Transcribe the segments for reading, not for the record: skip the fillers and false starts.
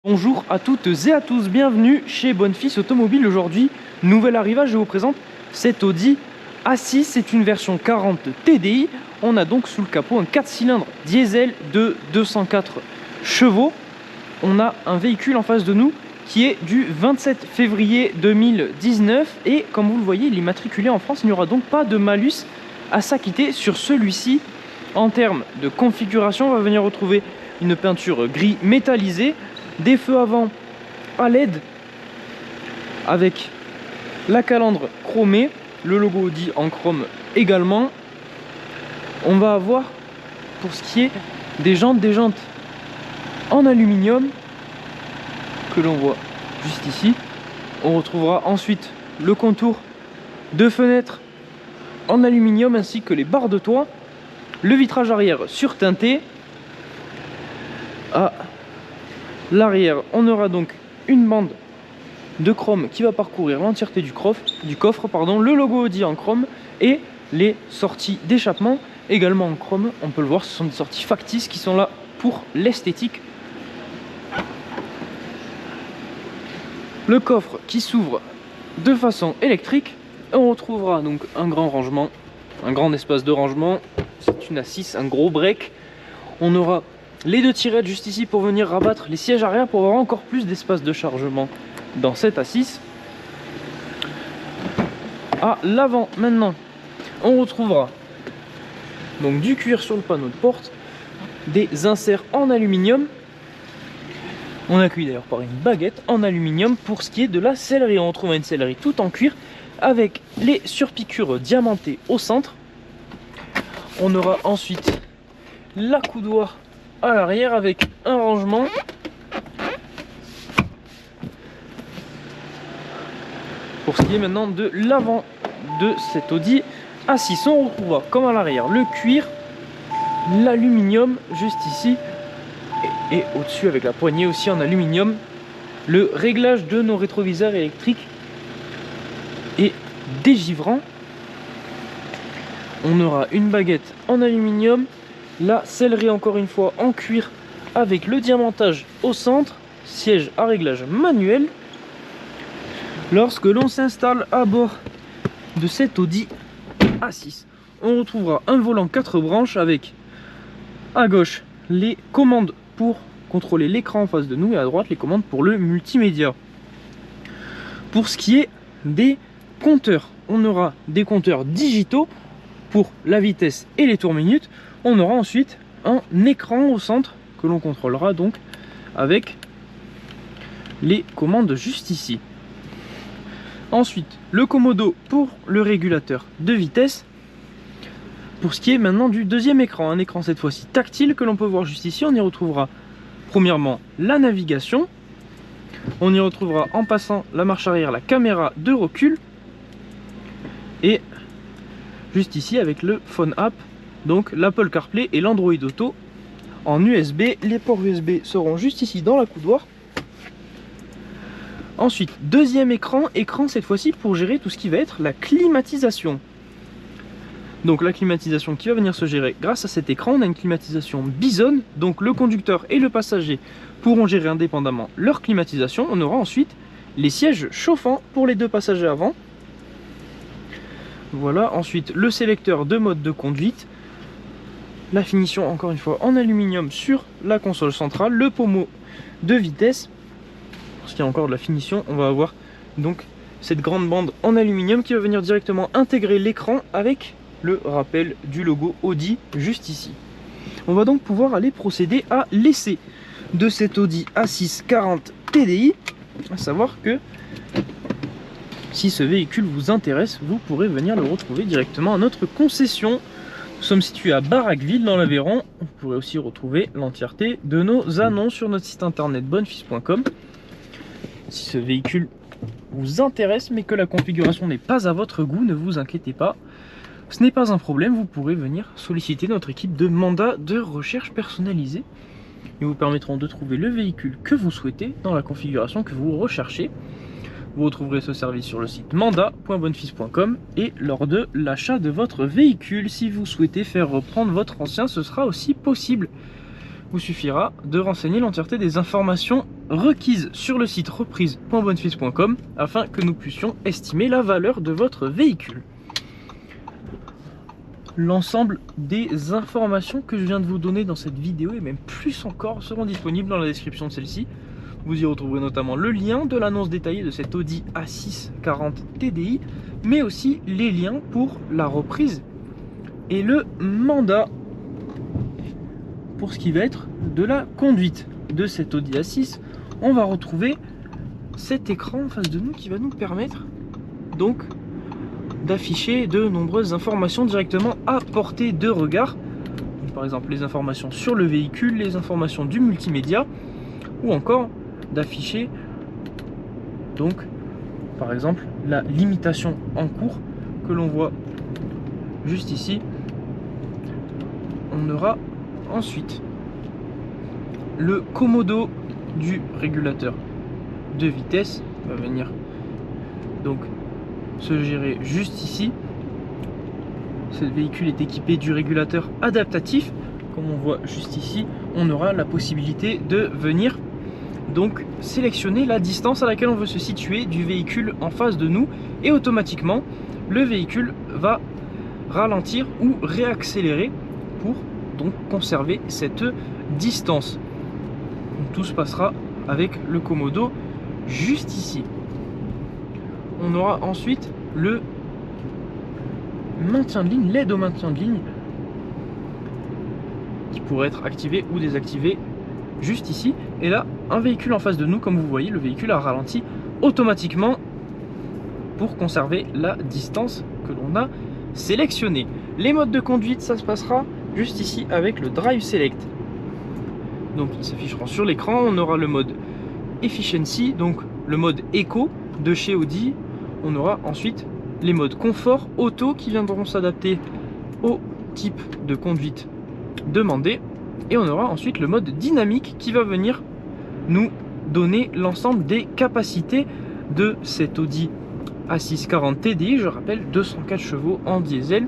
Bonjour à toutes et à tous, bienvenue chez Bonnefils Automobile. Aujourd'hui, nouvel arrivage, je vous présente cette Audi A6, c'est une version 40 TDI. On a donc sous le capot un 4 cylindres diesel de 204 chevaux. On a un véhicule en face de nous qui est du 27 février 2019 et comme vous le voyez, il est matriculé en France. Il n'y aura donc pas de malus à s'acquitter sur celui-ci. En termes de configuration, on va venir retrouver une peinture gris métallisée, des feux avant à LED avec la calandre chromée, le logo Audi en chrome également. On va avoir, pour ce qui est des jantes en aluminium que l'on voit juste ici. On retrouvera ensuite le contour de fenêtres en aluminium ainsi que les barres de toit, le vitrage arrière surteinté. À l'arrière, on aura donc une bande de chrome qui va parcourir l'entièreté du coffre, le logo Audi en chrome et les sorties d'échappement également en chrome. On peut le voir, ce sont des sorties factices qui sont là pour l'esthétique. Le coffre qui s'ouvre de façon électrique. On retrouvera donc un grand rangement, un grand espace de rangement. C'est une A6, un gros break. On aura les deux tirettes juste ici pour venir rabattre les sièges arrière pour avoir encore plus d'espace de chargement dans cette A6. À l'avant maintenant, on retrouvera donc du cuir sur le panneau de porte, des inserts en aluminium. On accueille d'ailleurs par une baguette en aluminium. Pour ce qui est de la sellerie, on retrouve une sellerie tout en cuir avec les surpiqûres diamantées au centre. On aura ensuite la coudoir à l'arrière avec un rangement. Pour ce qui est maintenant de l'avant de cette Audi A6, on retrouvera comme à l'arrière le cuir, l'aluminium juste ici et au-dessus avec la poignée aussi en aluminium, le réglage de nos rétroviseurs électriques et dégivrant. On aura une baguette en aluminium, la sellerie encore une fois en cuir avec le diamantage au centre, siège à réglage manuel. Lorsque l'on s'installe à bord de cette Audi A6, on retrouvera un volant 4 branches avec à gauche les commandes pour contrôler l'écran en face de nous et à droite les commandes pour le multimédia. Pour ce qui est des compteurs, on aura des compteurs digitaux pour la vitesse et les tours minutes. On aura ensuite un écran au centre que l'on contrôlera donc avec les commandes juste ici. Ensuite, le commodo pour le régulateur de vitesse. Pour ce qui est maintenant du deuxième écran, un écran cette fois-ci tactile que l'on peut voir juste ici. On y retrouvera premièrement la navigation. On y retrouvera en passant la marche arrière, la caméra de recul. Et juste ici avec le Phone App, donc l'Apple CarPlay et l'Android Auto en USB. Les ports USB seront juste ici dans la coudoir. Ensuite, deuxième écran cette fois-ci pour gérer tout ce qui va être la climatisation. Donc la climatisation qui va venir se gérer grâce à cet écran. On a une climatisation bisonne, donc le conducteur et le passager pourront gérer indépendamment leur climatisation. On aura ensuite les sièges chauffants pour les deux passagers avant. Voilà, ensuite le sélecteur de mode de conduite. La finition encore une fois en aluminium sur la console centrale, le pommeau de vitesse. Pour ce qui est encore de la finition, on va avoir donc cette grande bande en aluminium qui va venir directement intégrer l'écran avec le rappel du logo Audi juste ici. On va donc pouvoir aller procéder à l'essai de cette Audi A6 40 TDI. À savoir que si ce véhicule vous intéresse, vous pourrez venir le retrouver directement à notre concession. Nous sommes situés à Baraqueville dans l'Aveyron. Vous pourrez aussi retrouver l'entièreté de nos annonces sur notre site internet bonnefils.com. Si ce véhicule vous intéresse mais que la configuration n'est pas à votre goût, ne vous inquiétez pas. Ce n'est pas un problème, vous pourrez venir solliciter notre équipe de mandat de recherche personnalisée. Ils vous permettront de trouver le véhicule que vous souhaitez dans la configuration que vous recherchez. Vous retrouverez ce service sur le site mandat.bonnefils.com et lors de l'achat de votre véhicule. Si vous souhaitez faire reprendre votre ancien, ce sera aussi possible. vous suffira de renseigner l'entièreté des informations requises sur le site reprise.bonnefils.com afin que nous puissions estimer la valeur de votre véhicule. L'ensemble des informations que je viens de vous donner dans cette vidéo et même plus encore seront disponibles dans la description de celle-ci. Vous y retrouverez notamment le lien de l'annonce détaillée de cette Audi A6 40 TDI, mais aussi les liens pour la reprise et le mandat pour ce qui va être de la conduite de cette Audi A6. On va retrouver cet écran en face de nous qui va nous permettre donc d'afficher de nombreuses informations directement à portée de regard. Par exemple les informations sur le véhicule, les informations du multimédia, ou encore d'afficher donc par exemple la limitation en cours que l'on voit juste ici. On aura ensuite le commodo du régulateur de vitesse va venir donc se gérer juste ici. Ce véhicule est équipé du régulateur adaptatif, comme on voit juste ici. On aura la possibilité de venir donc sélectionner la distance à laquelle on veut se situer du véhicule en face de nous, et automatiquement le véhicule va ralentir ou réaccélérer pour donc conserver cette distance. Donc, tout se passera avec le commodo juste ici. On aura ensuite le maintien de ligne, l'aide au maintien de ligne qui pourrait être activé ou désactivé juste ici. Et là, un véhicule en face de nous, comme vous voyez, le véhicule a ralenti automatiquement pour conserver la distance que l'on a sélectionnée. Les modes de conduite, ça se passera juste ici avec le Drive Select. Donc ils s'afficheront sur l'écran. On aura le mode Efficiency, donc le mode Eco de chez Audi. On aura ensuite les modes confort, auto qui viendront s'adapter au type de conduite demandé. Et on aura ensuite le mode dynamique qui va venir nous donner l'ensemble des capacités de cette Audi A6 40 TDI. Je rappelle, 204 chevaux en diesel.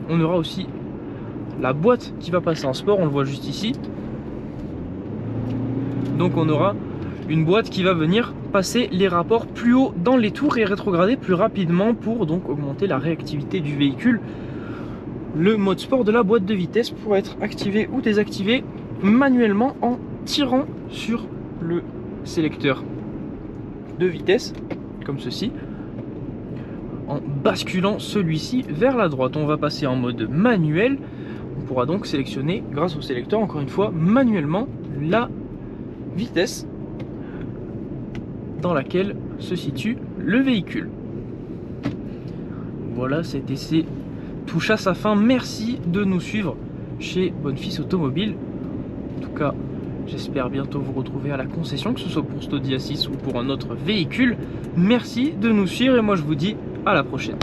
On aura aussi la boîte qui va passer en sport, on le voit juste ici. Donc on aura une boîte qui va venir passer les rapports plus haut dans les tours et rétrograder plus rapidement pour donc augmenter la réactivité du véhicule. Le mode sport de la boîte de vitesse pourra être activé ou désactivé manuellement en tirant sur le sélecteur de vitesse comme ceci, en basculant celui-ci vers la droite. On va passer en mode manuel. On pourra donc sélectionner grâce au sélecteur encore une fois manuellement la vitesse dans laquelle se situe le véhicule. Voilà, cet essai touche à sa fin. Merci de nous suivre chez Bonnefils Automobile. En tout cas, j'espère bientôt vous retrouver à la concession, que ce soit pour cet Audi A6 ou pour un autre véhicule. Merci de nous suivre et moi je vous dis à la prochaine.